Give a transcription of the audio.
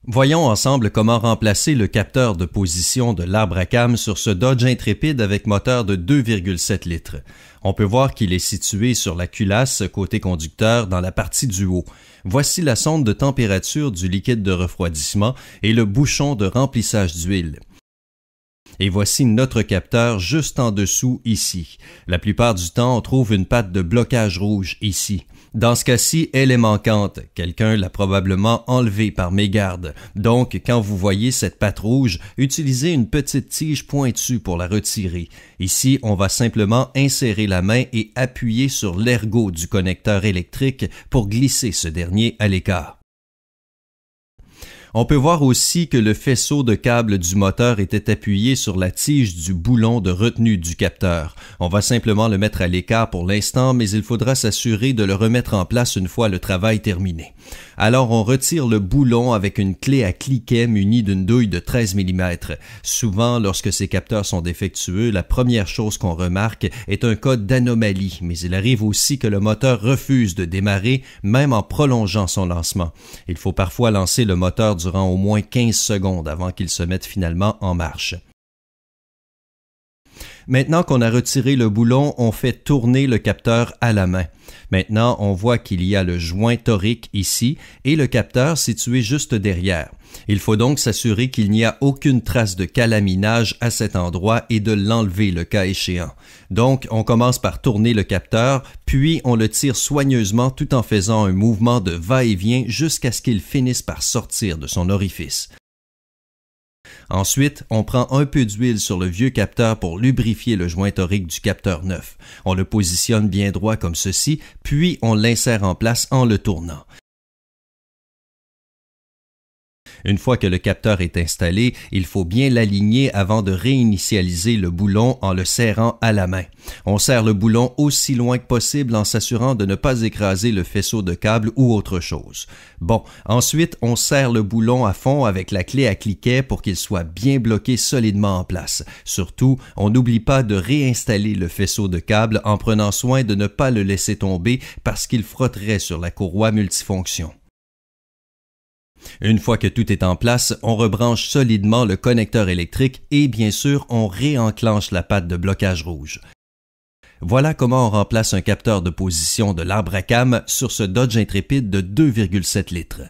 Voyons ensemble comment remplacer le capteur de position de l'arbre à cames sur ce Dodge Intrepid avec moteur de 2,7 litres. On peut voir qu'il est situé sur la culasse côté conducteur dans la partie du haut. Voici la sonde de température du liquide de refroidissement et le bouchon de remplissage d'huile. Et voici notre capteur juste en dessous ici. La plupart du temps, on trouve une patte de blocage rouge ici. Dans ce cas-ci, elle est manquante. Quelqu'un l'a probablement enlevée par mégarde. Donc, quand vous voyez cette patte rouge, utilisez une petite tige pointue pour la retirer. Ici, on va simplement insérer la main et appuyer sur l'ergot du connecteur électrique pour glisser ce dernier à l'écart. On peut voir aussi que le faisceau de câble du moteur était appuyé sur la tige du boulon de retenue du capteur. On va simplement le mettre à l'écart pour l'instant, mais il faudra s'assurer de le remettre en place une fois le travail terminé. Alors on retire le boulon avec une clé à cliquet munie d'une douille de 13 mm. Souvent, lorsque ces capteurs sont défectueux, la première chose qu'on remarque est un cas d'anomalie, mais il arrive aussi que le moteur refuse de démarrer, même en prolongeant son lancement. Il faut parfois lancer le moteur durant au moins 15 secondes avant qu'il se mette finalement en marche. Maintenant qu'on a retiré le boulon, on fait tourner le capteur à la main. Maintenant, on voit qu'il y a le joint torique ici et le capteur situé juste derrière. Il faut donc s'assurer qu'il n'y a aucune trace de calaminage à cet endroit et de l'enlever le cas échéant. Donc, on commence par tourner le capteur, puis on le tire soigneusement tout en faisant un mouvement de va-et-vient jusqu'à ce qu'il finisse par sortir de son orifice. Ensuite, on prend un peu d'huile sur le vieux capteur pour lubrifier le joint torique du capteur neuf. On le positionne bien droit comme ceci, puis on l'insère en place en le tournant. Une fois que le capteur est installé, il faut bien l'aligner avant de réinitialiser le boulon en le serrant à la main. On serre le boulon aussi loin que possible en s'assurant de ne pas écraser le faisceau de câble ou autre chose. Bon, ensuite, on serre le boulon à fond avec la clé à cliquet pour qu'il soit bien bloqué solidement en place. Surtout, on n'oublie pas de réinstaller le faisceau de câble en prenant soin de ne pas le laisser tomber parce qu'il frotterait sur la courroie multifonction. Une fois que tout est en place, on rebranche solidement le connecteur électrique et bien sûr, on réenclenche la patte de blocage rouge. Voilà comment on remplace un capteur de position de l'arbre à cames sur ce Dodge Intrepid de 2,7 litres.